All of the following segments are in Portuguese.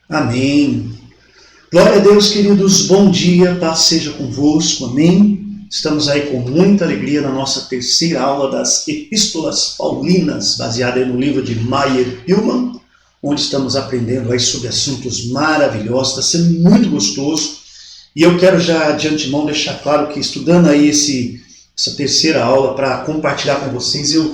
Amém. Glória a Deus, queridos. Bom dia, paz seja convosco. Amém. Estamos aí com muita alegria na nossa terceira aula das Epístolas Paulinas, baseada no livro de Meyer Hillman, onde estamos aprendendo aí sobre assuntos maravilhosos. Está sendo muito gostoso. E eu quero já de antemão deixar claro que estudando aí essa terceira aula para compartilhar com vocês, eu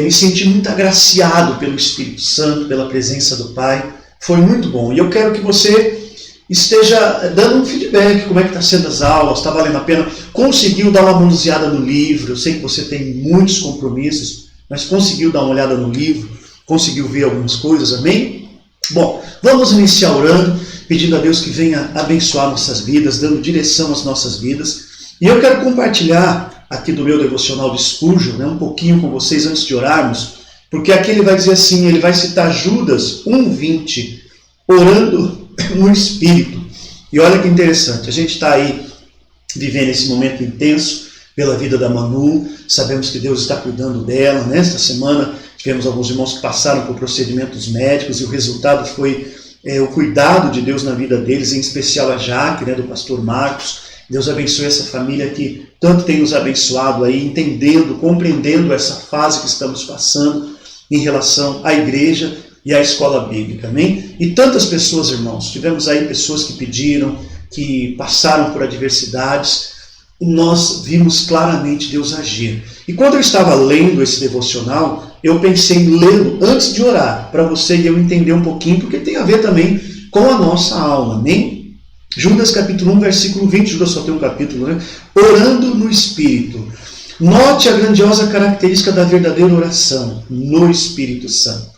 me senti muito agraciado pelo Espírito Santo, pela presença do Pai. Foi muito bom. E eu quero que você esteja dando um feedback, como é que está sendo as aulas, está valendo a pena, conseguiu dar uma manuseada no livro. Eu sei que você tem muitos compromissos, mas conseguiu dar uma olhada no livro, conseguiu ver algumas coisas, amém? Bom, vamos iniciar orando, pedindo a Deus que venha abençoar nossas vidas, dando direção às nossas vidas. E eu quero compartilhar aqui do meu devocional de Spurgeon, um pouquinho com vocês antes de orarmos, porque aqui ele vai dizer assim, ele vai citar Judas 1:20, orando no Espírito. E olha que interessante, a gente está aí vivendo esse momento intenso pela vida da Manu, sabemos que Deus está cuidando dela, né? Esta semana tivemos alguns irmãos que passaram por procedimentos médicos e o resultado foi o cuidado de Deus na vida deles, em especial a Jaque, né, do pastor Marcos. Deus abençoe essa família que tanto tem nos abençoado aí, entendendo, compreendendo essa fase que estamos passando em relação à igreja e à escola bíblica, amém? E tantas pessoas, irmãos, tivemos aí pessoas que pediram, que passaram por adversidades, e nós vimos claramente Deus agir. E quando eu estava lendo esse devocional, eu pensei em lê-lo antes de orar, para você e eu entender um pouquinho, porque tem a ver também com a nossa aula, amém? Judas capítulo 1, versículo 20, Judas só tem um capítulo, né? Orando no Espírito. Note a grandiosa característica da verdadeira oração, no Espírito Santo.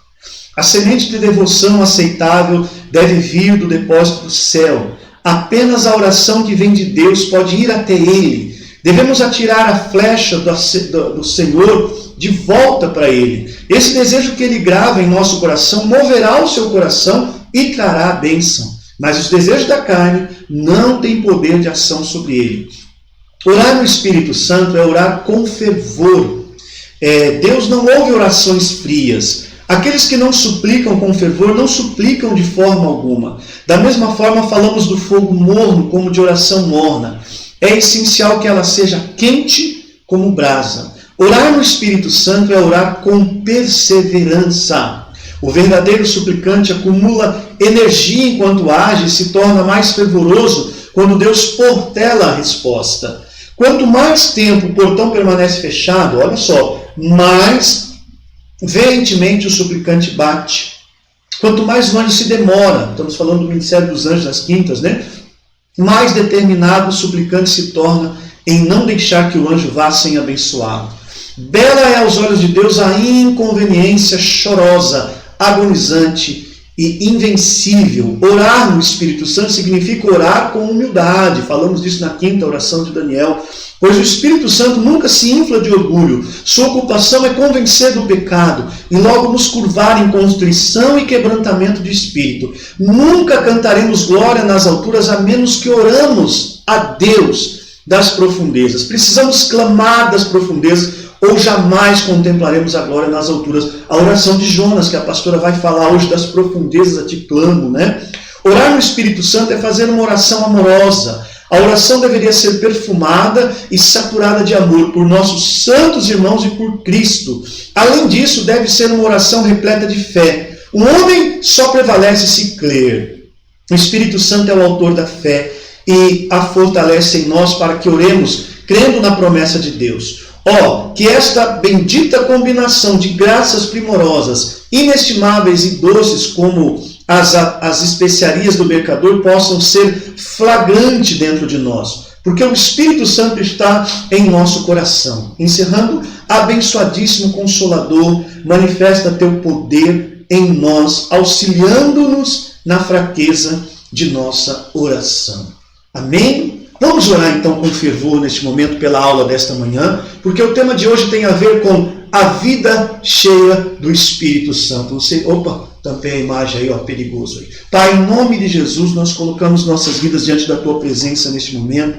A semente de devoção aceitável deve vir do depósito do céu. Apenas a oração que vem de Deus pode ir até Ele. Devemos atirar a flecha do Senhor de volta para Ele. Esse desejo que Ele grava em nosso coração moverá o seu coração e trará a bênção. Mas os desejos da carne não têm poder de ação sobre ele. Orar no Espírito Santo é orar com fervor. Deus não ouve orações frias. Aqueles que não suplicam com fervor não suplicam de forma alguma. Da mesma forma, falamos do fogo morno como de oração morna. É essencial que ela seja quente como brasa. Orar no Espírito Santo é orar com perseverança. O verdadeiro suplicante acumula energia enquanto age e se torna mais fervoroso quando Deus portela a resposta. Quanto mais tempo o portão permanece fechado, olha só, mais veementemente o suplicante bate. Quanto mais o anjo se demora, estamos falando do ministério dos anjos nas quintas, né? Mais determinado o suplicante se torna em não deixar que o anjo vá sem abençoá-lo. Bela é aos olhos de Deus a inconveniência chorosa, agonizante e invencível. Orar no Espírito Santo significa orar com humildade. Falamos disso na quinta oração de Daniel. Pois o Espírito Santo nunca se infla de orgulho. Sua ocupação é convencer do pecado e logo nos curvar em contrição e quebrantamento de espírito. Nunca cantaremos glória nas alturas a menos que oramos a Deus das profundezas. Precisamos clamar das profundezas ou jamais contemplaremos a glória nas alturas. A oração de Jonas, que a pastora vai falar hoje, das profundezas a ti clamo, né? Orar no Espírito Santo é fazer uma oração amorosa. A oração deveria ser perfumada e saturada de amor por nossos santos irmãos e por Cristo. Além disso, deve ser uma oração repleta de fé. O homem só prevalece se crer. O Espírito Santo é o autor da fé e a fortalece em nós para que oremos crendo na promessa de Deus. Que esta bendita combinação de graças primorosas, inestimáveis e doces como as especiarias do mercador possam ser flagrante dentro de nós, porque o Espírito Santo está em nosso coração. Encerrando, abençoadíssimo Consolador, manifesta teu poder em nós, auxiliando-nos na fraqueza de nossa oração. Amém? Vamos orar então com fervor neste momento pela aula desta manhã, porque o tema de hoje tem a ver com a vida cheia do Espírito Santo. Tampei a imagem aí, perigoso aí. Pai, em nome de Jesus, nós colocamos nossas vidas diante da tua presença neste momento,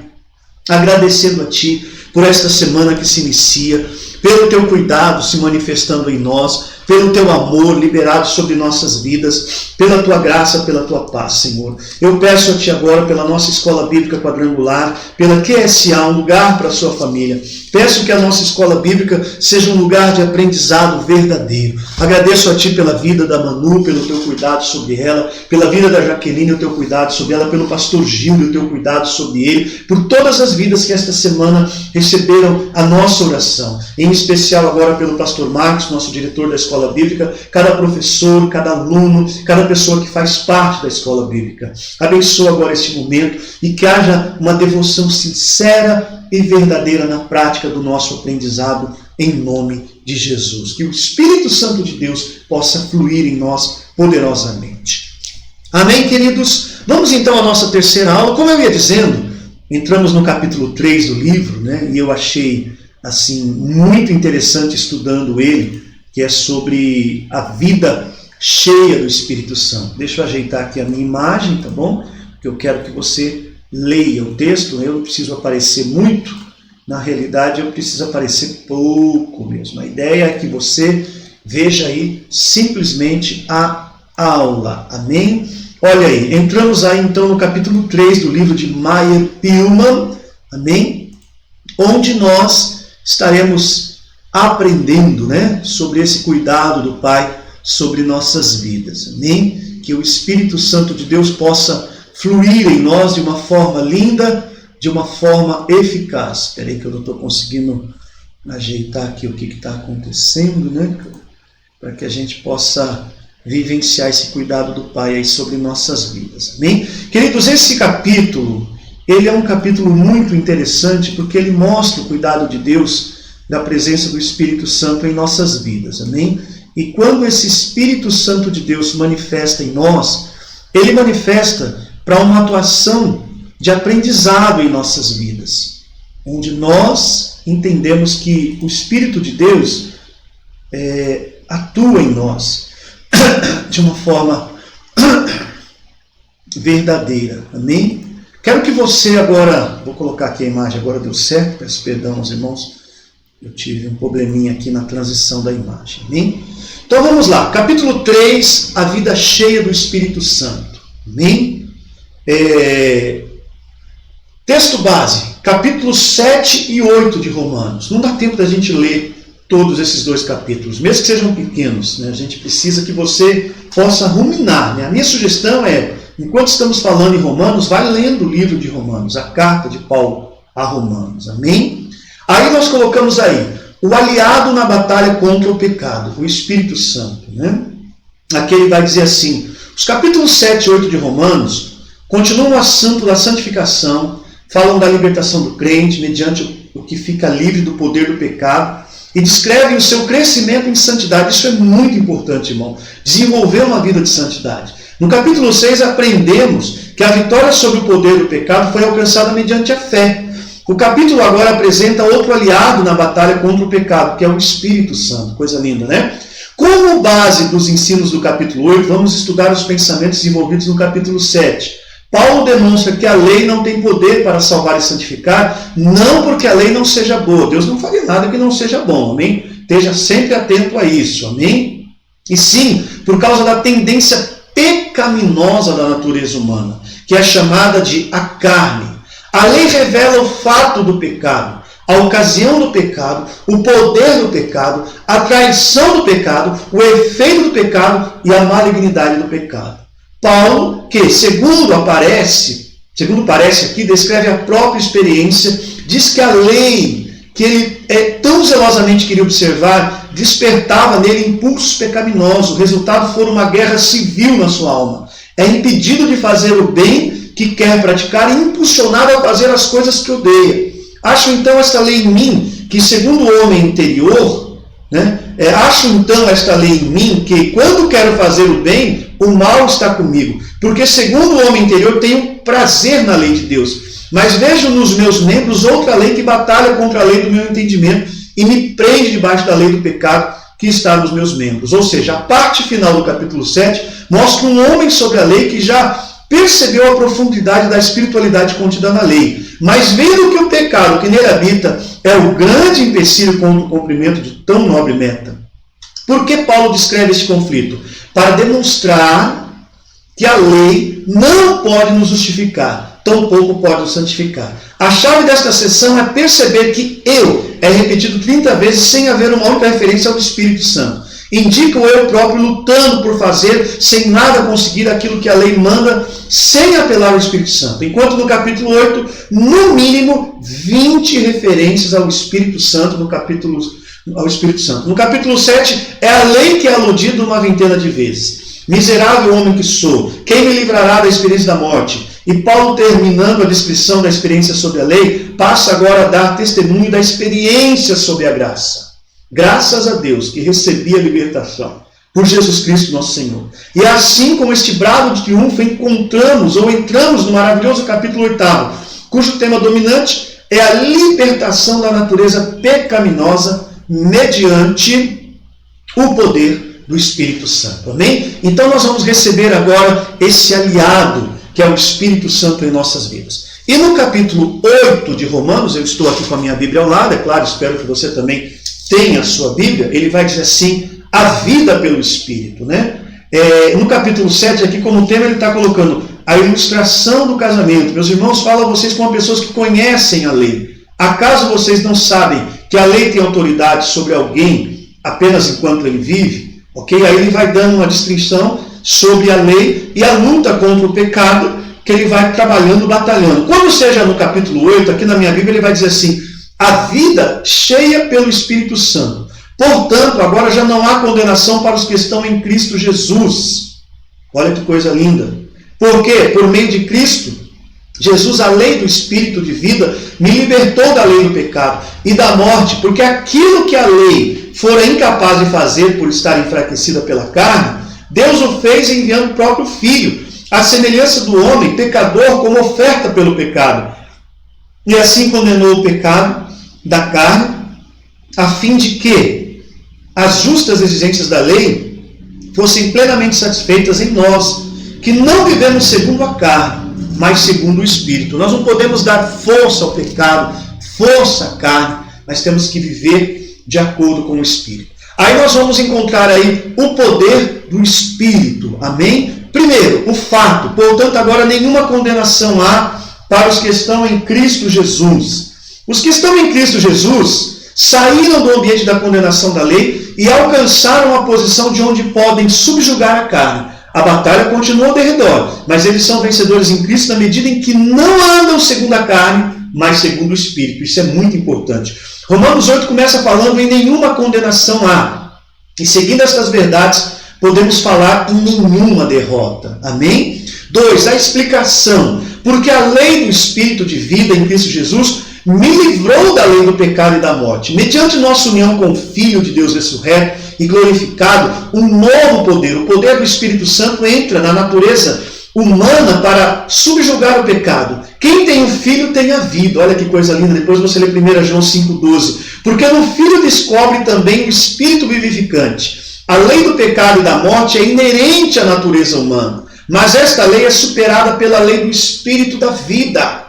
agradecendo a ti por esta semana que se inicia, pelo teu cuidado se manifestando em nós. pelo teu amor liberado sobre nossas vidas, pela tua graça, pela tua paz, Senhor. Eu peço a ti agora pela nossa escola bíblica quadrangular, pela QSA, um lugar para a sua família. Peço que a nossa escola bíblica seja um lugar de aprendizado verdadeiro. Agradeço a ti pela vida da Manu, pelo teu cuidado sobre ela, pela vida da Jaqueline, o teu cuidado sobre ela, pelo pastor Gil, o teu cuidado sobre ele, por todas as vidas que esta semana receberam a nossa oração. Em especial agora pelo pastor Marcos, nosso diretor da escola bíblica, cada professor, cada aluno, cada pessoa que faz parte da escola bíblica. Abençoa agora este momento e que haja uma devoção sincera e verdadeira na prática do nosso aprendizado, em nome de Jesus. Que o Espírito Santo de Deus possa fluir em nós poderosamente. Amém, queridos? Vamos então à nossa terceira aula. Como eu ia dizendo, entramos no capítulo 3 do livro, né? E eu achei assim muito interessante estudando ele, que é sobre a vida cheia do Espírito Santo. Deixa eu ajeitar aqui a minha imagem, tá bom? Porque eu quero que você leia o texto. Eu não preciso aparecer muito, na realidade eu preciso aparecer pouco mesmo. A ideia é que você veja aí simplesmente a aula. Amém? Olha aí, entramos aí então no capítulo 3 do livro de Meyer Pillman, amém? Onde nós estaremos aprendendo, né, sobre esse cuidado do Pai sobre nossas vidas, amém? Que o Espírito Santo de Deus possa fluir em nós de uma forma linda, de uma forma eficaz. Espera aí que eu não estou conseguindo ajeitar aqui o que está acontecendo, né? Para que a gente possa vivenciar esse cuidado do Pai aí sobre nossas vidas. Amém? Queridos, esse capítulo, ele é um capítulo muito interessante porque ele mostra o cuidado de Deus, da presença do Espírito Santo em nossas vidas. Amém? E quando esse Espírito Santo de Deus se manifesta em nós, ele manifesta para uma atuação de aprendizado em nossas vidas, onde nós entendemos que o Espírito de Deus atua em nós de uma forma verdadeira. Amém? Quero que você agora, vou colocar aqui a imagem, agora deu certo, peço perdão aos irmãos, eu tive um probleminha aqui na transição da imagem. Amém? Então vamos lá, capítulo 3, a vida cheia do Espírito Santo. Amém? Texto base, capítulos 7 e 8 de Romanos. Não dá tempo da gente ler todos esses dois capítulos, mesmo que sejam pequenos, né? A gente precisa que você possa ruminar, né? A minha sugestão é, enquanto estamos falando em Romanos, vai lendo o livro de Romanos, a carta de Paulo a Romanos. Amém? Aí nós colocamos aí, o aliado na batalha contra o pecado, o Espírito Santo, né? Aqui ele vai dizer assim, os capítulos 7 e 8 de Romanos continuam o assunto da santificação, falam da libertação do crente, mediante o que fica livre do poder do pecado, e descrevem o seu crescimento em santidade. Isso é muito importante, irmão. Desenvolver uma vida de santidade. No capítulo 6, aprendemos que a vitória sobre o poder do pecado foi alcançada mediante a fé. O capítulo agora apresenta outro aliado na batalha contra o pecado, que é o Espírito Santo. Coisa linda, né? Como base dos ensinos do capítulo 8, vamos estudar os pensamentos envolvidos no capítulo 7. Paulo demonstra que a lei não tem poder para salvar e santificar, não porque a lei não seja boa. Deus não faria nada que não seja bom, amém? Esteja sempre atento a isso, amém? E sim, por causa da tendência pecaminosa da natureza humana, que é chamada de a carne. A lei revela o fato do pecado, a ocasião do pecado, o poder do pecado, a traição do pecado, o efeito do pecado e a malignidade do pecado. Paulo, que segundo parece aqui, descreve a própria experiência, diz que a lei que ele tão zelosamente queria observar, despertava nele impulsos pecaminosos. O resultado foi uma guerra civil na sua alma. É impedido de fazer o bem que quer praticar e impulsionado a fazer as coisas que odeia. Acho então esta lei em mim, que segundo o homem interior, acho então esta lei em mim, que quando quero fazer o bem, o mal está comigo. Porque segundo o homem interior, tenho prazer na lei de Deus. Mas vejo nos meus membros outra lei que batalha contra a lei do meu entendimento e me prende debaixo da lei do pecado que está nos meus membros. Ou seja, a parte final do capítulo 7 mostra um homem sobre a lei que já percebeu a profundidade da espiritualidade contida na lei. Mas vendo que o pecado que nele habita é o grande empecilho contra o cumprimento de tão nobre meta. Por que Paulo descreve este conflito? Para demonstrar que a lei não pode nos justificar, tampouco pode nos santificar. A chave desta sessão é perceber que eu é repetido 30 vezes sem haver uma única referência ao Espírito Santo. Indica o eu próprio lutando por fazer, sem nada conseguir aquilo que a lei manda, sem apelar ao Espírito Santo. Enquanto no capítulo 8, no mínimo 20 referências ao Espírito Santo ao Espírito Santo. No capítulo 7, é a lei que é aludida uma vintena de vezes. Miserável homem que sou, quem me livrará da experiência da morte? E Paulo, terminando a descrição da experiência sobre a lei, passa agora a dar testemunho da experiência sobre a graça. Graças a Deus que recebi a libertação por Jesus Cristo nosso Senhor. E assim como este brado de triunfo entramos no maravilhoso capítulo 8, cujo tema dominante é a libertação da natureza pecaminosa mediante o poder do Espírito Santo. Amém? Então nós vamos receber agora esse aliado que é o Espírito Santo em nossas vidas. E no capítulo 8 de Romanos, eu estou aqui com a minha Bíblia ao lado, é claro, espero que você também tenha a sua Bíblia, ele vai dizer assim, a vida pelo Espírito, né? No capítulo 7, aqui como tema, ele está colocando a ilustração do casamento. Meus irmãos, falo a vocês como pessoas que conhecem a lei. Acaso vocês não sabem que a lei tem autoridade sobre alguém apenas enquanto ele vive? Ok? Aí ele vai dando uma distinção sobre a lei e a luta contra o pecado, que ele vai trabalhando, batalhando. Quando seja no capítulo 8, aqui na minha Bíblia, ele vai dizer assim, a vida cheia pelo Espírito Santo. Portanto, agora já não há condenação para os que estão em Cristo Jesus. Olha que coisa linda. Por quê? Por meio de Cristo, Jesus, a lei do Espírito de vida, me libertou da lei do pecado e da morte, porque aquilo que a lei fora incapaz de fazer por estar enfraquecida pela carne, Deus o fez enviando o próprio Filho, à semelhança do homem pecador, como oferta pelo pecado. E assim condenou o pecado da carne, a fim de que as justas exigências da lei fossem plenamente satisfeitas em nós, que não vivemos segundo a carne, mas segundo o Espírito. Nós não podemos dar força ao pecado, força à carne, mas temos que viver de acordo com o Espírito. Aí nós vamos encontrar aí o poder do Espírito. Amém? Primeiro, o fato. Portanto, agora nenhuma condenação há para os que estão em Cristo Jesus. Os que estão em Cristo Jesus saíram do ambiente da condenação da lei e alcançaram a posição de onde podem subjugar a carne. A batalha continua ao derredor, mas eles são vencedores em Cristo na medida em que não andam segundo a carne, mas segundo o Espírito. Isso é muito importante. Romanos 8 começa falando em nenhuma condenação há. E seguindo estas verdades, podemos falar em nenhuma derrota. Amém? 2. A explicação. Porque a lei do Espírito de vida em Cristo Jesus me livrou da lei do pecado e da morte. Mediante nossa união com o Filho de Deus ressurreto e glorificado, um novo poder, o poder do Espírito Santo, entra na natureza humana para subjugar o pecado. Quem tem o Filho tem a vida. Olha que coisa linda. Depois você lê 1 João 5,12. Porque no Filho descobre também o Espírito vivificante. A lei do pecado e da morte é inerente à natureza humana. Mas esta lei é superada pela lei do Espírito da vida,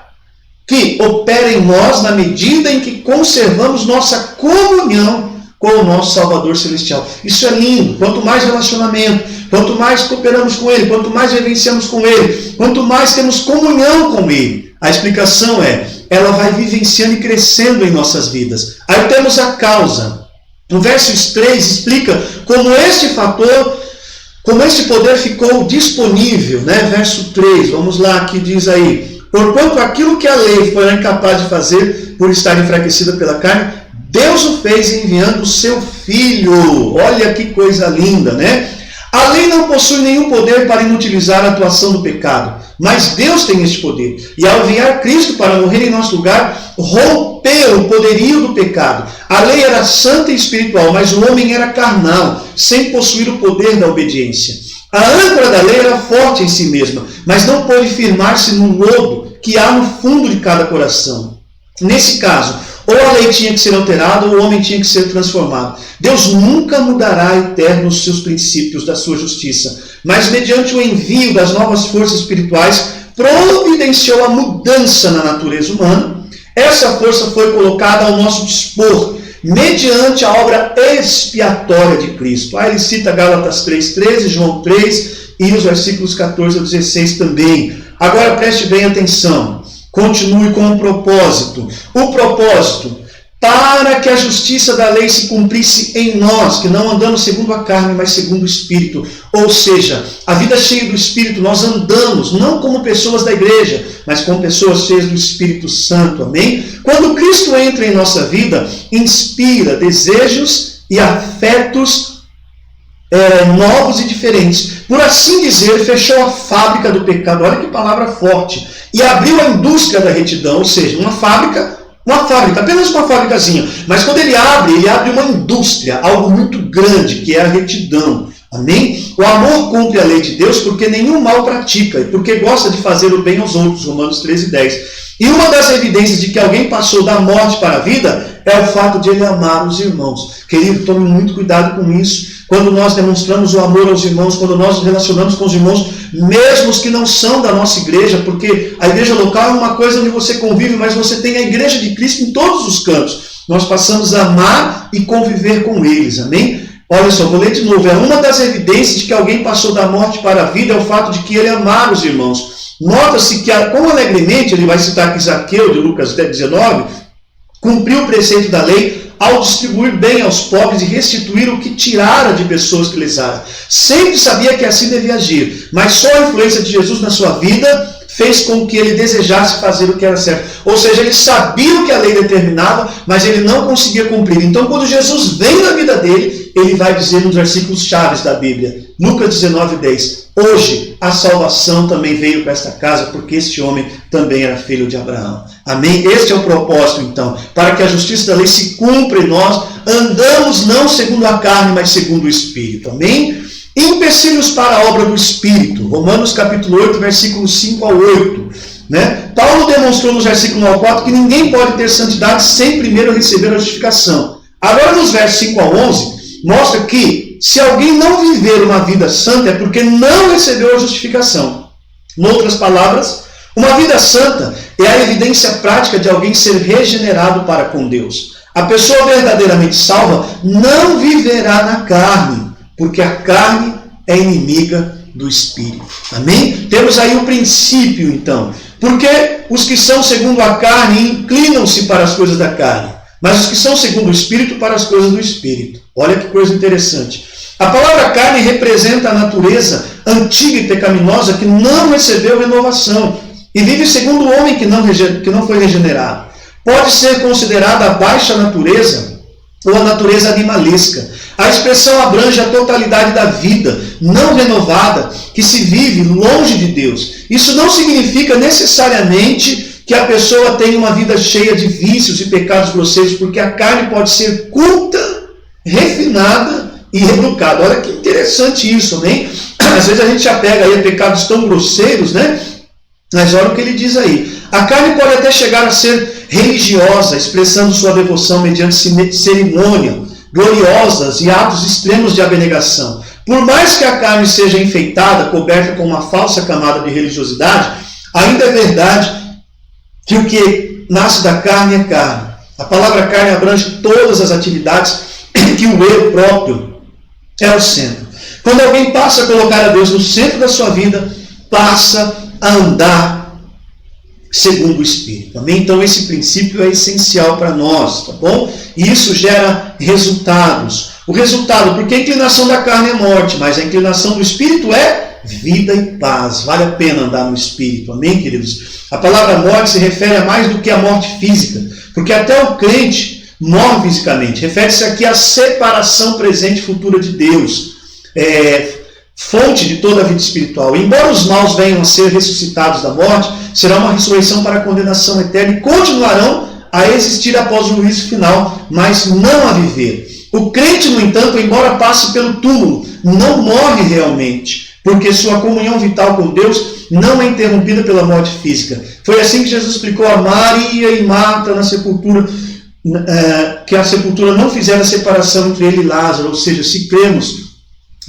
que opera em nós na medida em que conservamos nossa comunhão com o nosso Salvador Celestial. Isso é lindo. Quanto mais relacionamento, quanto mais cooperamos com Ele, quanto mais vivenciamos com Ele, quanto mais temos comunhão com Ele. A explicação é, ela vai vivenciando e crescendo em nossas vidas. Aí temos a causa. No verso 3 explica como este fator, como este poder ficou disponível, né? Verso 3, vamos lá, que diz aí, porquanto aquilo que a lei foi incapaz de fazer por estar enfraquecida pela carne, Deus o fez enviando o seu Filho. Olha que coisa linda, né? A lei não possui nenhum poder para inutilizar a atuação do pecado, mas Deus tem este poder. E ao enviar Cristo para morrer em nosso lugar, rompeu o poderio do pecado. A lei era santa e espiritual, mas o homem era carnal, sem possuir o poder da obediência. A âncora da lei era forte em si mesma, mas não pôde firmar-se no lodo que há no fundo de cada coração. Nesse caso, ou a lei tinha que ser alterada, ou o homem tinha que ser transformado. Deus nunca mudará eterno os seus princípios da sua justiça, mas mediante o envio das novas forças espirituais, providenciou a mudança na natureza humana. Essa força foi colocada ao nosso dispor, mediante a obra expiatória de Cristo. Aí ele cita Gálatas 3,13, João 3 e os versículos 14 a 16 também. Agora preste bem atenção, continue com o propósito. O propósito, para que a justiça da lei se cumprisse em nós, que não andamos segundo a carne, mas segundo o Espírito. Ou seja, a vida cheia do Espírito, nós andamos, não como pessoas da igreja, mas como pessoas cheias do Espírito Santo, amém? Quando Cristo entra em nossa vida, inspira desejos e afetos novos e diferentes. Por assim dizer, fechou a fábrica do pecado, olha que palavra forte, e abriu a indústria da retidão, ou seja, uma fábrica, apenas uma fábricazinha. Mas quando ele abre uma indústria, algo muito grande, que é a retidão. Amém? O amor cumpre a lei de Deus porque nenhum mal pratica e porque gosta de fazer o bem aos outros. Romanos 13:10. E uma das evidências de que alguém passou da morte para a vida é o fato de ele amar os irmãos. Querido, tome muito cuidado com isso. Quando nós demonstramos o amor aos irmãos, quando nós nos relacionamos com os irmãos, mesmo os que não são da nossa igreja, porque a igreja local é uma coisa onde você convive, mas você tem a igreja de Cristo em todos os cantos. Nós passamos a amar e conviver com eles, amém? Olha só, vou ler de novo. É uma das evidências de que alguém passou da morte para a vida é o fato de que ele amar os irmãos. Nota-se que, como alegremente, ele vai citar aqui Zaqueu, de Lucas 19, cumpriu o preceito da lei ao distribuir bem aos pobres e restituir o que tirara de pessoas que lhes era. Sempre sabia que assim devia agir, mas só a influência de Jesus na sua vida fez com que ele desejasse fazer o que era certo. Ou seja, ele sabia o que a lei determinava, mas ele não conseguia cumprir. Então, quando Jesus vem na vida dele, ele vai dizer nos versículos chaves da Bíblia, Lucas 19:10, hoje a salvação também veio para esta casa, porque este homem também era filho de Abraão. Amém? Este é o propósito, então, para que a justiça da lei se cumpra em nós, andamos não segundo a carne, mas segundo o Espírito. Amém? Empecilhos para a obra do Espírito. Romanos capítulo 8, versículos 5 ao 8. Né? Paulo demonstrou nos versículos 1 ao 4 que ninguém pode ter santidade sem primeiro receber a justificação. Agora, nos versos 5 ao 11, mostra que se alguém não viver uma vida santa é porque não recebeu a justificação. Em outras palavras, uma vida santa é a evidência prática de alguém ser regenerado para com Deus. A pessoa verdadeiramente salva não viverá na carne, porque a carne é inimiga do Espírito. Amém? Temos aí o princípio, então. Porque os que são segundo a carne inclinam-se para as coisas da carne, mas os que são segundo o Espírito para as coisas do Espírito. Olha que coisa interessante. A palavra carne representa a natureza antiga e pecaminosa que não recebeu renovação e vive segundo o homem que não foi regenerado. Pode ser considerada a baixa natureza ou a natureza animalesca. A expressão abrange a totalidade da vida não renovada que se vive longe de Deus. Isso não significa necessariamente que a pessoa tenha uma vida cheia de vícios e pecados grosseiros, porque a carne pode ser culta, refinada e educada. Olha que interessante isso, né? Às vezes a gente já pega aí pecados tão grosseiros, né? Mas olha o que ele diz aí. A carne pode até chegar a ser religiosa, expressando sua devoção mediante cerimônia, gloriosas e atos extremos de abnegação. Por mais que a carne seja enfeitada, coberta com uma falsa camada de religiosidade, ainda é verdade que o que nasce da carne é carne. A palavra carne abrange todas as atividades que o eu próprio é o centro. Quando alguém passa a colocar a Deus no centro da sua vida, passa a andar segundo o Espírito. Amém? Então esse princípio é essencial para nós, tá bom? E isso gera resultados. O resultado, porque a inclinação da carne é morte, mas a inclinação do Espírito é vida e paz. Vale a pena andar no Espírito. Amém, queridos? A palavra morte se refere a mais do que a morte física, porque até o crente morre fisicamente. Refere-se aqui à separação presente e futura de Deus. Fonte de toda a vida espiritual. Embora os maus venham a ser ressuscitados da morte, será uma ressurreição para a condenação eterna e continuarão a existir após o juízo final, mas não a viver. O crente, no entanto, embora passe pelo túmulo, não morre realmente, porque sua comunhão vital com Deus não é interrompida pela morte física. Foi assim que Jesus explicou a Maria e Marta na sepultura, que a sepultura não fizera separação entre ele e Lázaro, ou seja, se cremos,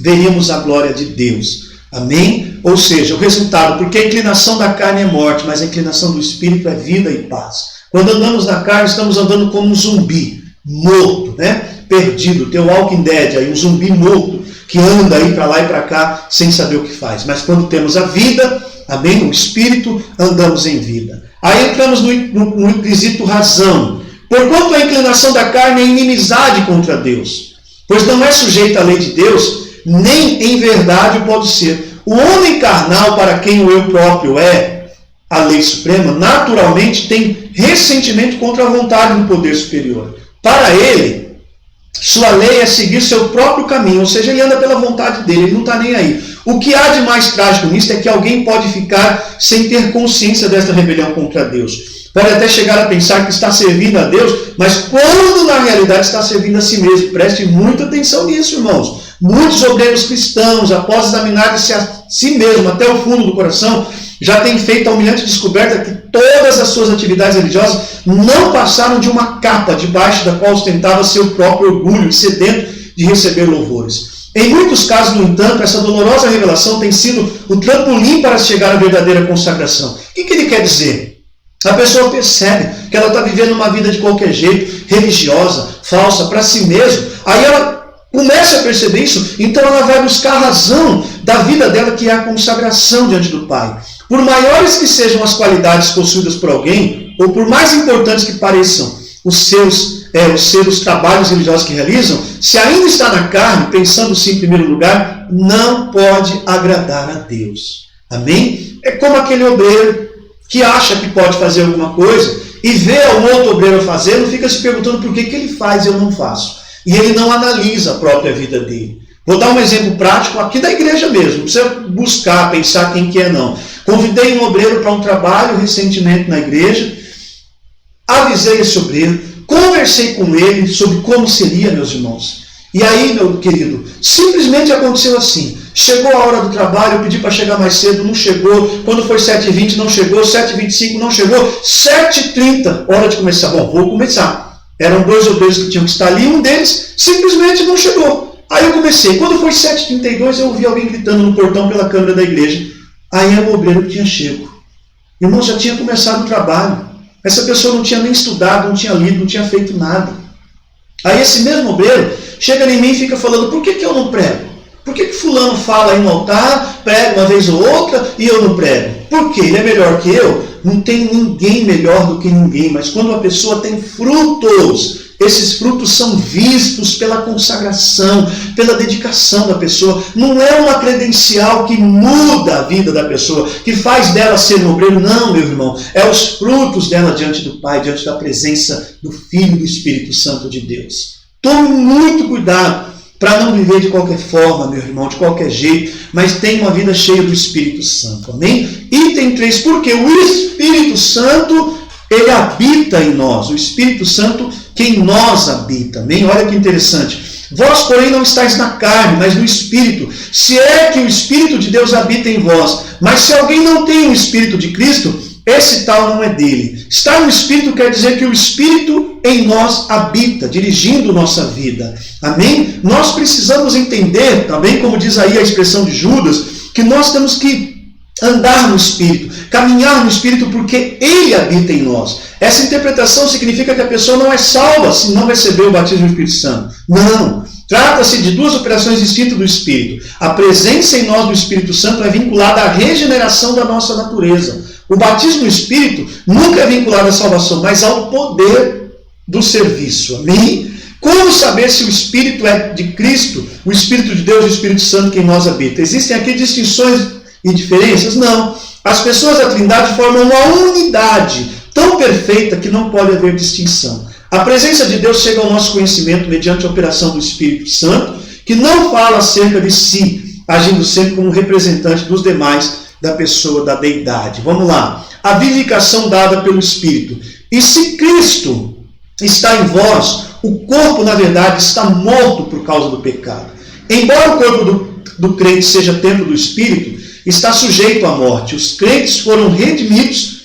veríamos a glória de Deus. Amém? Ou seja, o resultado, porque a inclinação da carne é morte, mas a inclinação do Espírito é vida e paz. Quando andamos na carne, estamos andando como um zumbi. morto, né? Perdido, teu Walking Dead, aí um zumbi morto, que anda aí para lá e para cá sem saber o que faz. Mas quando temos a vida, amém, o Espírito, andamos em vida. Aí entramos no quesito razão. Porquanto a inclinação da carne é inimizade contra Deus, pois não é sujeita à lei de Deus, nem em verdade pode ser. O homem carnal, para quem o eu próprio é a lei suprema, naturalmente tem ressentimento contra a vontade do poder superior. Para ele, sua lei é seguir seu próprio caminho, ou seja, ele anda pela vontade dele, ele não está nem aí. O que há de mais trágico nisso é que alguém pode ficar sem ter consciência desta rebelião contra Deus. Pode até chegar a pensar que está servindo a Deus, mas quando na realidade está servindo a si mesmo. Preste muita atenção nisso, irmãos. Muitos obreiros cristãos, após examinar-se a si mesmo até o fundo do coração, já têm feito a humilhante descoberta que todas as suas atividades religiosas não passaram de uma capa debaixo da qual ostentava seu próprio orgulho, sedento de receber louvores. Em muitos casos, no entanto, essa dolorosa revelação tem sido o trampolim para chegar à verdadeira consagração. O que ele quer dizer? A pessoa percebe que ela está vivendo uma vida de qualquer jeito, religiosa, falsa, para si mesma. Aí ela começa a perceber isso, então ela vai buscar a razão da vida dela, que é a consagração diante do Pai. Por maiores que sejam as qualidades possuídas por alguém, ou por mais importantes que pareçam os seus trabalhos religiosos que realizam, se ainda está na carne, pensando-se em primeiro lugar, não pode agradar a Deus. Amém? É como aquele obreiro que acha que pode fazer alguma coisa e vê um outro obreiro fazendo, fica se perguntando por que ele faz e eu não faço. E ele não analisa a própria vida dele. Vou dar um exemplo prático aqui da igreja mesmo. Não precisa buscar, pensar quem que é, não. Convidei um obreiro para um trabalho recentemente na igreja. Avisei esse obreiro. Conversei com ele sobre como seria, meus irmãos. E aí, meu querido, simplesmente aconteceu assim. Chegou a hora do trabalho, eu pedi para chegar mais cedo, não chegou. Quando foi 7h20, não chegou. 7h25, não chegou. 7h30, hora de começar. Bom, vou começar. Eram 2 obreiros que tinham que estar ali, um deles simplesmente não chegou. Aí eu comecei. Quando foi 7h32, eu ouvi alguém gritando no portão pela câmera da igreja. Aí era o obreiro que tinha chego. Irmão, já tinha começado o trabalho. Essa pessoa não tinha nem estudado, não tinha lido, não tinha feito nada. Aí esse mesmo obreiro chega em mim e fica falando, por que eu não prego? Por que fulano fala aí no altar, prega uma vez ou outra e eu não prego? Por quê? Ele é melhor que eu? Não tem ninguém melhor do que ninguém, mas quando a pessoa tem frutos, esses frutos são vistos pela consagração, pela dedicação da pessoa. Não é uma credencial que muda a vida da pessoa, que faz dela ser um obreiro. Não, meu irmão. É os frutos dela diante do Pai, diante da presença do Filho e do Espírito Santo de Deus. Tome muito cuidado para não viver de qualquer forma, meu irmão, de qualquer jeito, mas tenha uma vida cheia do Espírito Santo. Amém? Item 3, porque o Espírito Santo, ele habita em nós. O Espírito Santo que em nós habita. Amém? Olha que interessante. Vós, porém, não estáis na carne, mas no Espírito. Se é que o Espírito de Deus habita em vós. Mas se alguém não tem o Espírito de Cristo, esse tal não é dele. Estar no Espírito quer dizer que o Espírito em nós habita, dirigindo nossa vida. Amém? Nós precisamos entender, também como diz aí a expressão de Judas, que nós temos que andar no Espírito, caminhar no Espírito, porque Ele habita em nós. Essa interpretação significa que a pessoa não é salva se não receber o batismo do Espírito Santo. Não. Trata-se de duas operações distintas do Espírito. A presença em nós do Espírito Santo é vinculada à regeneração da nossa natureza. O batismo no Espírito nunca é vinculado à salvação, mas ao poder do serviço. Amém? Como saber se o Espírito é de Cristo, o Espírito de Deus e o Espírito Santo que em nós habita? Existem aqui distinções e diferenças? Não. As pessoas da Trindade formam uma unidade tão perfeita que não pode haver distinção. A presença de Deus chega ao nosso conhecimento mediante a operação do Espírito Santo, que não fala acerca de si, agindo sempre como representante dos demais da pessoa da deidade. Vamos lá. A vivificação dada pelo Espírito. E se Cristo está em vós, o corpo, na verdade, está morto por causa do pecado. Embora o corpo do crente seja templo do Espírito, está sujeito à morte. Os crentes foram redimidos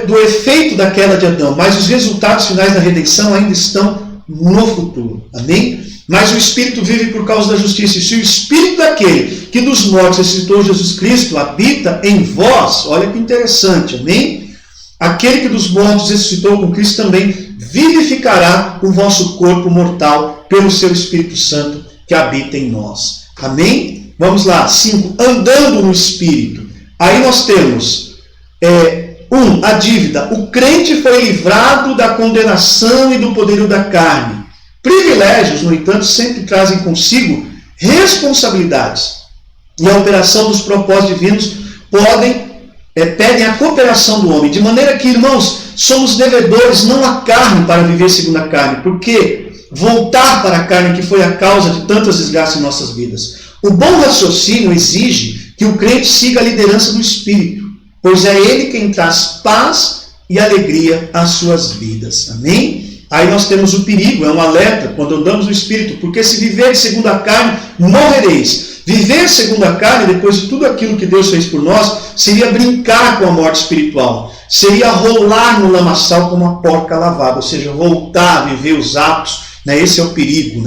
do efeito da queda de Adão, mas os resultados finais da redenção ainda estão no futuro. Amém? Mas o Espírito vive por causa da justiça. E se o Espírito daquele que dos mortos ressuscitou Jesus Cristo habita em vós, olha que interessante, amém? aquele que dos mortos ressuscitou com Cristo também vivificará o vosso corpo mortal pelo seu Espírito Santo que habita em nós. Amém? Vamos lá. 5. Andando no Espírito. Aí nós temos 1. A dívida. O crente foi livrado da condenação e do poderio da carne. Privilégios, no entanto, sempre trazem consigo responsabilidades. E a operação dos propósitos divinos pedem a cooperação do homem. De maneira que, irmãos, somos devedores não à carne para viver segundo a carne. Porque voltar para a carne, que foi a causa de tantas desgraças em nossas vidas. O bom raciocínio exige que o crente siga a liderança do Espírito, pois é ele quem traz paz e alegria às suas vidas. Amém? Aí nós temos o perigo, é um alerta quando andamos no Espírito, porque se viver segundo a carne, morrereis. Viver segundo a carne, depois de tudo aquilo que Deus fez por nós, seria brincar com a morte espiritual. Seria rolar no lamaçal como uma porca lavada, ou seja, voltar a viver os atos. Esse é o perigo.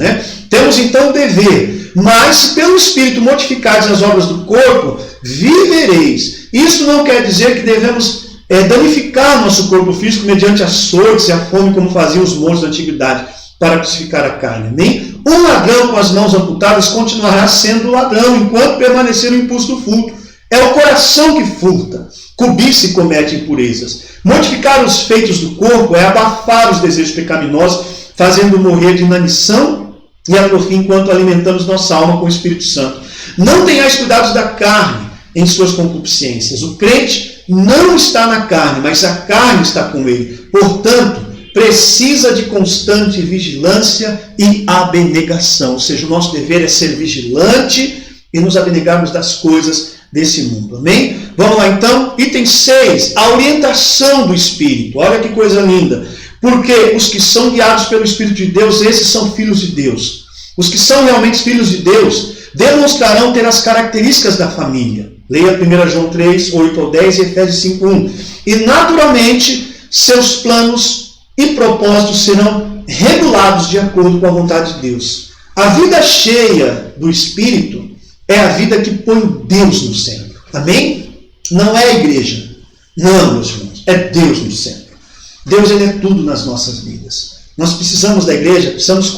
Temos então o dever, mas se pelo Espírito mortificares as obras do corpo, vivereis. Isso não quer dizer que devemos danificar nosso corpo físico mediante açoites e a fome, como faziam os monges da antiguidade, para crucificar a carne. Amém? Um ladrão com as mãos amputadas continuará sendo ladrão, enquanto permanecer no impulso do furto. É o coração que furta. Cobiça e comete impurezas. Mortificar os feitos do corpo é abafar os desejos pecaminosos, fazendo morrer de inanição e atrofia enquanto alimentamos nossa alma com o Espírito Santo. Não tenhais cuidados da carne em suas concupiscências. O crente não está na carne, mas a carne está com ele. Portanto, precisa de constante vigilância e abnegação. Ou seja, o nosso dever é ser vigilante e nos abnegarmos das coisas desse mundo. Amém? Vamos lá então. Item 6. A orientação do Espírito. Olha que coisa linda. Porque os que são guiados pelo Espírito de Deus, esses são filhos de Deus. Os que são realmente filhos de Deus demonstrarão ter as características da família. Leia 1 João 3, 8 ao 10 e Efésios 5, 1. E naturalmente seus planos e propósitos serão regulados de acordo com a vontade de Deus. A vida cheia do Espírito é a vida que põe Deus no centro. Amém? Não é a igreja. Não, meus irmãos. É Deus no centro. Deus, ele é tudo nas nossas vidas. Nós precisamos da igreja, precisamos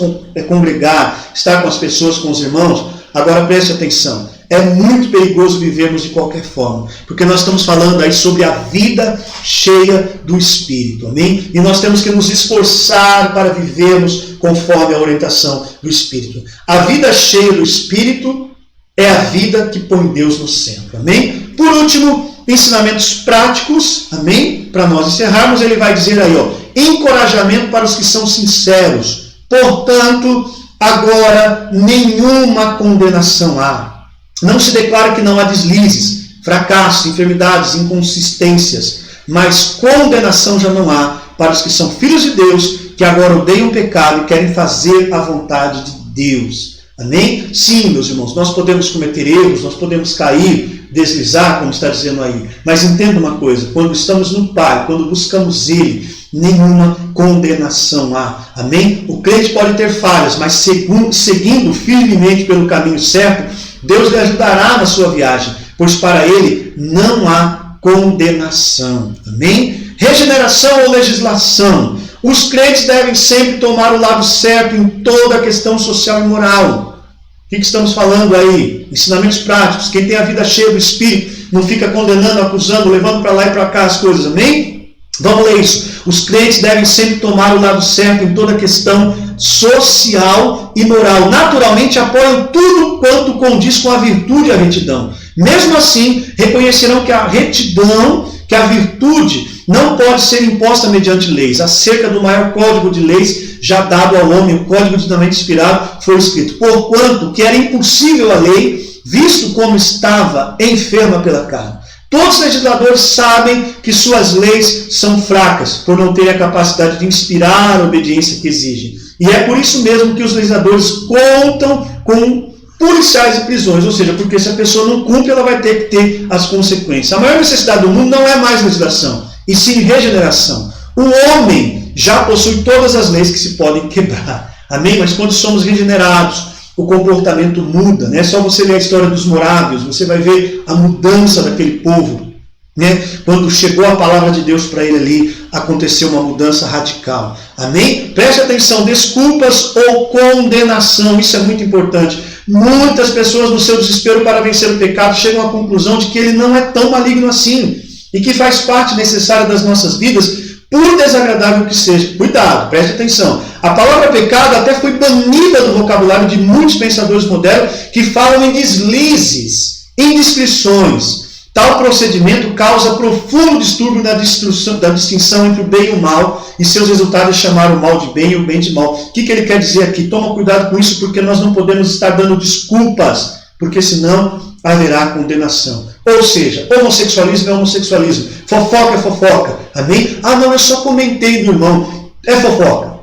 congregar, estar com as pessoas, com os irmãos. Agora preste atenção. É muito perigoso vivermos de qualquer forma, porque nós estamos falando aí sobre a vida cheia do Espírito, amém? E nós temos que nos esforçar para vivermos conforme a orientação do Espírito. A vida cheia do Espírito é a vida que põe Deus no centro, amém? Por último, ensinamentos práticos, amém? Para nós encerrarmos, ele vai dizer aí, encorajamento para os que são sinceros. Portanto, agora nenhuma condenação há. Não se declara que não há deslizes, fracassos, enfermidades, inconsistências, mas condenação já não há para os que são filhos de Deus, que agora odeiam o pecado e querem fazer a vontade de Deus. Amém? Sim, meus irmãos, nós podemos cometer erros, nós podemos cair, deslizar, como está dizendo aí. Mas entenda uma coisa, quando estamos no Pai, quando buscamos Ele, nenhuma condenação há. Amém? O crente pode ter falhas, mas seguindo firmemente pelo caminho certo, Deus lhe ajudará na sua viagem, pois para ele não há condenação. Amém? Regeneração ou legislação. Os crentes devem sempre tomar o lado certo em toda a questão social e moral. O que estamos falando aí? Ensinamentos práticos. Quem tem a vida cheia do Espírito não fica condenando, acusando, levando para lá e para cá as coisas. Amém? Vamos ler isso. Os crentes devem sempre tomar o lado certo em toda a questão social e moral. Naturalmente apoiam tudo quanto condiz com a virtude e a retidão. Mesmo assim, reconhecerão que a retidão, que a virtude, não pode ser imposta mediante leis. Acerca do maior código de leis já dado ao homem, o código divinamente inspirado, foi escrito: porquanto que era impossível a lei, visto como estava enferma pela carne. Todos os legisladores sabem que suas leis são fracas, por não terem a capacidade de inspirar a obediência que exigem. E é por isso mesmo que os legisladores contam com policiais e prisões, ou seja, porque se a pessoa não cumpre, ela vai ter que ter as consequências. A maior necessidade do mundo não é mais legislação, e sim regeneração. O homem já possui todas as leis que se podem quebrar. Amém? Mas quando somos regenerados, o comportamento muda. É só você ler a história dos morávios, você vai ver a mudança daquele povo. né? Quando chegou a palavra de Deus para ele ali, aconteceu uma mudança radical. Amém? Preste atenção, desculpas ou condenação, isso é muito importante. Muitas pessoas no seu desespero para vencer o pecado chegam à conclusão de que ele não é tão maligno assim e que faz parte necessária das nossas vidas, por desagradável que seja. Cuidado, preste atenção. A palavra pecado até foi banida do vocabulário de muitos pensadores modernos que falam em deslizes, indiscrições. Tal procedimento causa profundo distúrbio da distinção entre o bem e o mal, e seus resultados é chamar o mal de bem e o bem de mal. O que ele quer dizer aqui? Toma cuidado com isso, porque nós não podemos estar dando desculpas, porque senão haverá condenação. Ou seja, homossexualismo é homossexualismo, fofoca é fofoca. Amém? Ah, não, eu só comentei do irmão. É fofoca.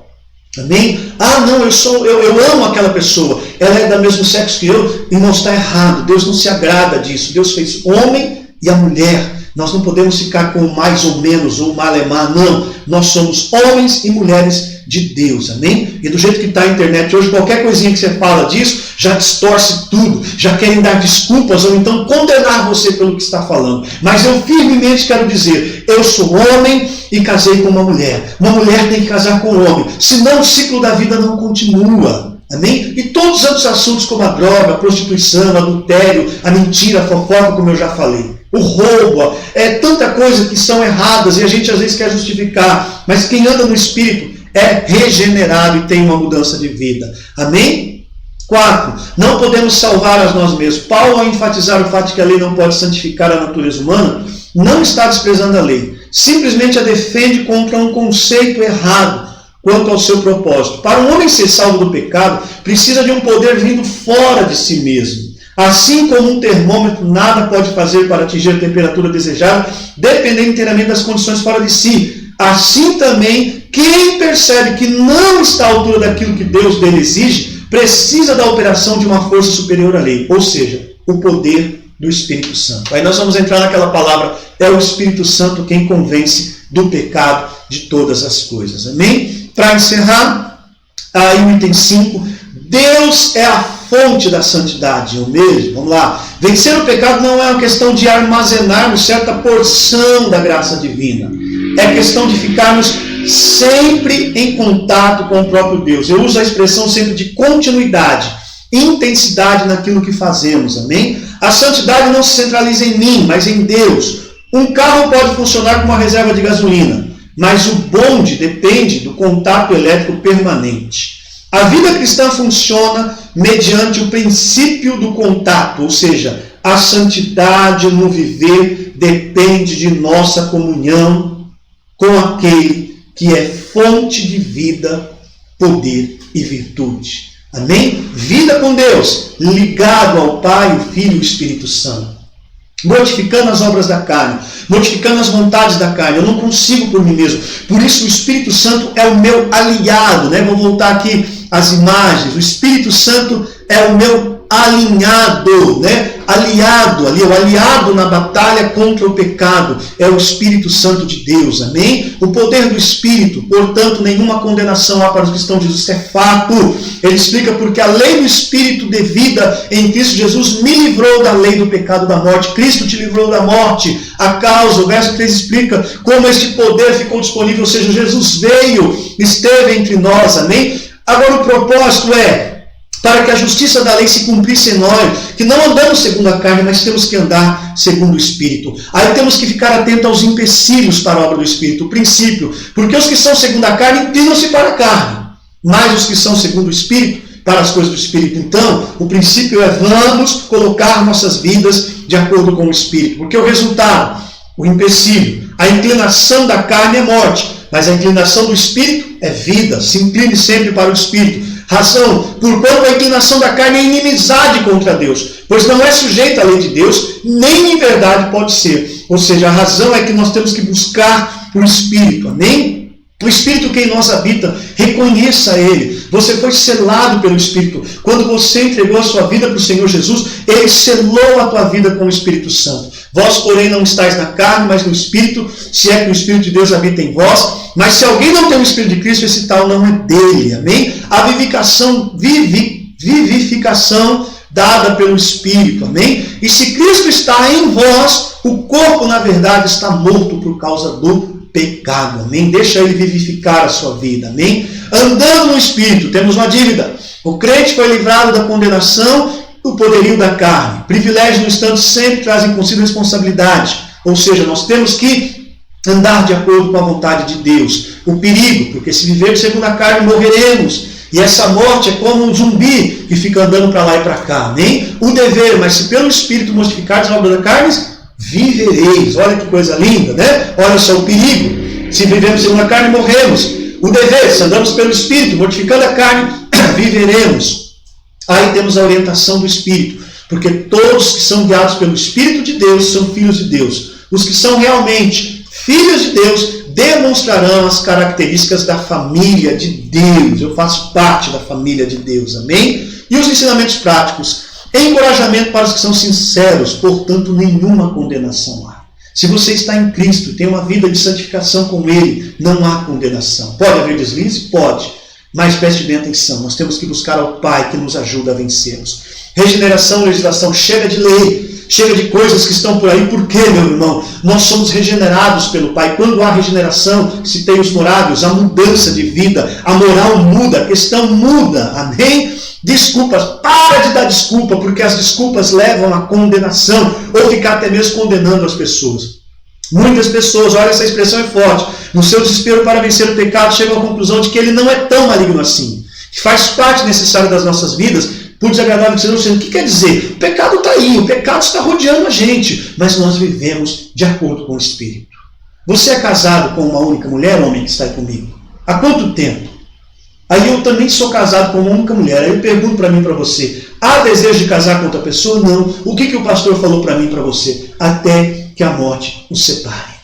Amém? Ah, não, eu amo aquela pessoa, ela é do mesmo sexo que eu. Irmão, está errado. Deus não se agrada disso. Deus fez o homem e a mulher. Nós não podemos ficar com o mais ou menos, ou o malemar. Não. Nós somos homens e mulheres de Deus. Amém? E do jeito que está a internet hoje, qualquer coisinha que você fala disso, já distorce tudo. Já querem dar desculpas ou então condenar você pelo que está falando. Mas eu firmemente quero dizer, eu sou homem e casei com uma mulher. Uma mulher tem que casar com um homem. Senão o ciclo da vida não continua. Amém? E todos os outros assuntos como a droga, a prostituição, o adultério, a mentira, a fofoca, como eu já falei. O roubo, tanta coisa que são erradas e a gente às vezes quer justificar. Mas quem anda no Espírito é regenerado e tem uma mudança de vida. Amém? 4. Não podemos salvar a nós mesmos. Paulo, ao enfatizar o fato de que a lei não pode santificar a natureza humana, não está desprezando a lei. Simplesmente a defende contra um conceito errado quanto ao seu propósito. Para um homem ser salvo do pecado, precisa de um poder vindo fora de si mesmo. Assim como um termômetro nada pode fazer para atingir a temperatura desejada, dependendo inteiramente das condições fora de si. Assim também, quem percebe que não está à altura daquilo que Deus dele exige, precisa da operação de uma força superior à lei, ou seja, o poder do Espírito Santo. Aí nós vamos entrar naquela palavra, é o Espírito Santo quem convence do pecado de todas as coisas. Amém? Para encerrar, aí o item 5, Deus é a fonte da santidade, eu mesmo. Vamos lá. Vencer o pecado não é uma questão de armazenarmos certa porção da graça divina. É questão de ficarmos sempre em contato com o próprio Deus. Eu uso a expressão sempre de continuidade, intensidade naquilo que fazemos. Amém? A santidade não se centraliza em mim, mas em Deus. Um carro pode funcionar como uma reserva de gasolina, mas o bonde depende do contato elétrico permanente. A vida cristã funciona mediante o princípio do contato, ou seja, a santidade no viver depende de nossa comunhão com aquele que é fonte de vida, poder e virtude. Amém? Vida com Deus, ligado ao Pai, o Filho e o Espírito Santo. Mortificando as obras da carne, mortificando as vontades da carne. Eu não consigo por mim mesmo. Por isso o Espírito Santo é o meu aliado. Né? Vou voltar aqui às imagens. O Espírito Santo é o meu alinhado, né? Aliado ali, o aliado na batalha contra o pecado é o Espírito Santo de Deus, amém? O poder do Espírito, portanto, nenhuma condenação há para os que estão de Jesus, isso é fato. Ele explica porque a lei do Espírito de vida em Cristo Jesus me livrou da lei do pecado da morte. Cristo te livrou da morte. A causa, o verso 3 explica como este poder ficou disponível, ou seja, Jesus veio, esteve entre nós, amém? Agora o propósito é para que a justiça da lei se cumprisse em nós, que não andamos segundo a carne, mas temos que andar segundo o Espírito. Aí temos que ficar atentos aos empecilhos para a obra do Espírito, o princípio, porque os que são segundo a carne inclinam-se para a carne, mas os que são segundo o Espírito, para as coisas do Espírito. Então, o princípio é vamos colocar nossas vidas de acordo com o Espírito, porque o resultado, o empecilho, a inclinação da carne é morte, mas a inclinação do Espírito é vida. Se incline sempre para o Espírito. Razão, porquanto a inclinação da carne é inimizade contra Deus, pois não é sujeita à lei de Deus, nem em verdade pode ser. Ou seja, a razão é que nós temos que buscar o Espírito, amém? O Espírito que em nós habita, reconheça Ele. Você foi selado pelo Espírito. Quando você entregou a sua vida para o Senhor Jesus, Ele selou a tua vida com o Espírito Santo. Vós, porém, não estáis na carne, mas no Espírito, se é que o Espírito de Deus habita em vós. Mas se alguém não tem o Espírito de Cristo, esse tal não é dele. Amém? A vivificação dada pelo Espírito, amém? E se Cristo está em vós, o corpo, na verdade, está morto por causa do pecado, amém? Deixa ele vivificar a sua vida, amém? Andando no Espírito, temos uma dívida. O crente foi livrado da condenação do poderio da carne. Privilégio, no entanto, sempre trazem consigo responsabilidade. Ou seja, nós temos que andar de acordo com a vontade de Deus. O perigo, porque se vivermos segundo a carne, morreremos. E essa morte é como um zumbi que fica andando para lá e para cá, amém? O dever, mas se pelo Espírito mortificardes a obra da carne, vivereis. Olha que coisa linda, né? Olha só o perigo. Se vivemos segundo a carne, morremos. O dever, se andamos pelo Espírito, mortificando a carne, viveremos. Aí temos a orientação do Espírito, porque todos que são guiados pelo Espírito de Deus são filhos de Deus. Os que são realmente filhos de Deus demonstrarão as características da família de Deus. Eu faço parte da família de Deus, amém? E os ensinamentos práticos. Encorajamento para os que são sinceros, portanto, nenhuma condenação há. Se você está em Cristo, tem uma vida de santificação com Ele, não há condenação. Pode haver deslize? Pode. Mas preste bem atenção, nós temos que buscar ao Pai que nos ajuda a vencermos. Regeneração, legislação, chega de lei, chega de coisas que estão por aí. Por quê, meu irmão? Nós somos regenerados pelo Pai. Quando há regeneração, se tem os moráveis, a mudança de vida, a moral muda, a questão muda, amém? Desculpas, para de dar desculpa, porque as desculpas levam à condenação, ou ficar até mesmo condenando as pessoas. Muitas pessoas, olha, essa expressão é forte, no seu desespero para vencer o pecado, chegam à conclusão de que ele não é tão maligno assim, que faz parte necessária das nossas vidas, por desagradável que seja. O que quer dizer? O pecado está aí, o pecado está rodeando a gente, mas nós vivemos de acordo com o Espírito. Você é casado com uma única mulher, homem que está aí comigo? Há quanto tempo? Aí eu também sou casado com uma única mulher. Aí eu pergunto para mim e para você, há desejo de casar com outra pessoa? Não. O que o pastor falou para mim e para você? Até que a morte os separe.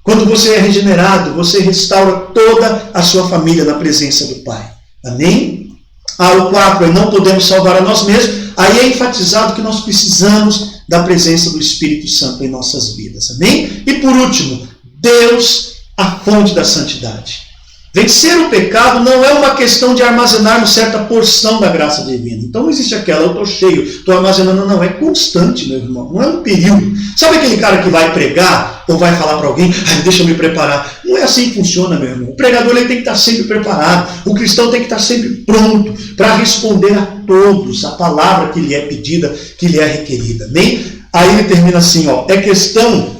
Quando você é regenerado, você restaura toda a sua família na presença do Pai. Amém? O 4, não podemos salvar a nós mesmos. Aí é enfatizado que nós precisamos da presença do Espírito Santo em nossas vidas. Amém? E por último, Deus, a fonte da santidade. Vencer o pecado não é uma questão de armazenarmos certa porção da graça divina. Então não existe aquela, eu estou cheio, estou armazenando. Não, é constante, meu irmão. Não é um período. Sabe aquele cara que vai pregar ou vai falar para alguém, deixa eu me preparar. Não é assim que funciona, meu irmão. O pregador ele tem que estar sempre preparado. O cristão tem que estar sempre pronto para responder a todos a palavra que lhe é pedida, que lhe é requerida. Amém? Aí ele termina assim, é questão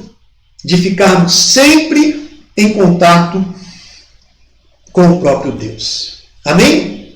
de ficarmos sempre em contato com o próprio Deus. Amém?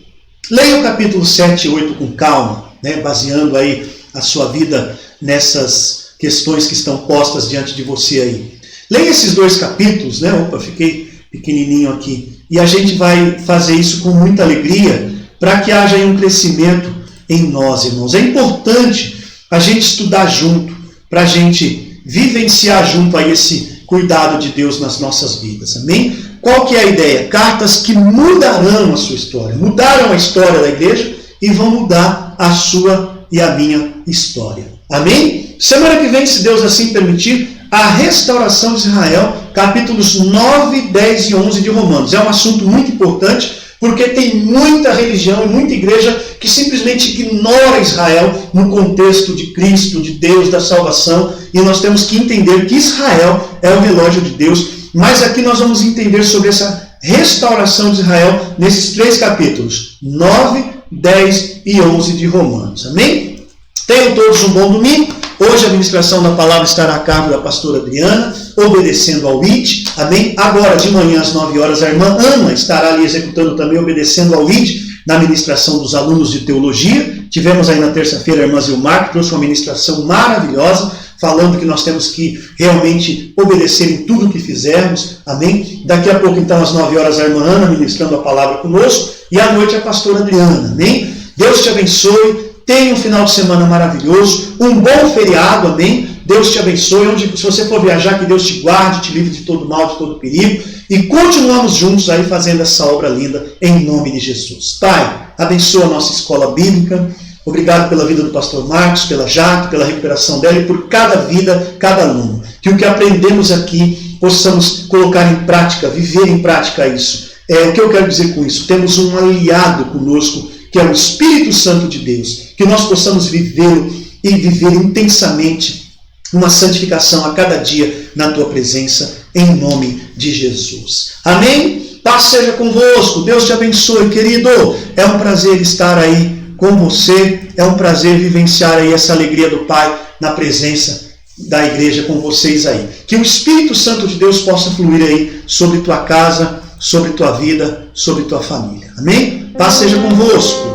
Leia o capítulo 7 e 8 com calma, né? Baseando aí a sua vida nessas questões que estão postas diante de você aí. Leia esses 2 capítulos, né? Opa, fiquei pequenininho aqui. E a gente vai fazer isso com muita alegria para que haja aí um crescimento em nós, irmãos. É importante a gente estudar junto, para a gente vivenciar junto aí esse cuidado de Deus nas nossas vidas. Amém? Qual que é a ideia? Cartas que mudarão a sua história. Mudaram a história da igreja e vão mudar a sua e a minha história. Amém? Semana que vem, se Deus assim permitir, a restauração de Israel, capítulos 9, 10 e 11 de Romanos. É um assunto muito importante, porque tem muita religião e muita igreja que simplesmente ignora Israel no contexto de Cristo, de Deus, da salvação. E nós temos que entender que Israel é o relógio de Deus. Mas aqui nós vamos entender sobre essa restauração de Israel nesses 3 capítulos, 9, 10 e 11 de Romanos. Amém? Tenham todos um bom domingo. Hoje a ministração da palavra estará a cargo da pastora Adriana, obedecendo ao IT. Amém? Agora de manhã às 9 horas a irmã Ana estará ali executando também, obedecendo ao IT, na ministração dos alunos de teologia. Tivemos aí na terça-feira a irmã Zilmar, que trouxe uma ministração maravilhosa, falando que nós temos que realmente obedecer em tudo o que fizermos. Amém? Daqui a pouco, então, às 9 horas, a irmã Ana ministrando a palavra conosco. E à noite, a pastora Adriana. Amém? Deus te abençoe. Tenha um final de semana maravilhoso. Um bom feriado. Amém? Deus te abençoe. Se você for viajar, que Deus te guarde, te livre de todo mal, de todo perigo. E continuamos juntos aí fazendo essa obra linda em nome de Jesus. Pai, abençoa a nossa escola bíblica. Obrigado pela vida do pastor Marcos, pela Jaque, pela recuperação dela e por cada vida, cada aluno. Que o que aprendemos aqui possamos colocar em prática, viver em prática isso. O que eu quero dizer com isso? Temos um aliado conosco que é o Espírito Santo de Deus, que nós possamos vivê-lo e viver intensamente uma santificação a cada dia na tua presença, em nome de Jesus. Amém? Paz seja convosco, Deus te abençoe, querido. É um prazer estar aí com você, é um prazer vivenciar aí essa alegria do Pai na presença da igreja com vocês aí. Que o Espírito Santo de Deus possa fluir aí sobre tua casa, sobre tua vida, sobre tua família. Amém? Paz seja convosco.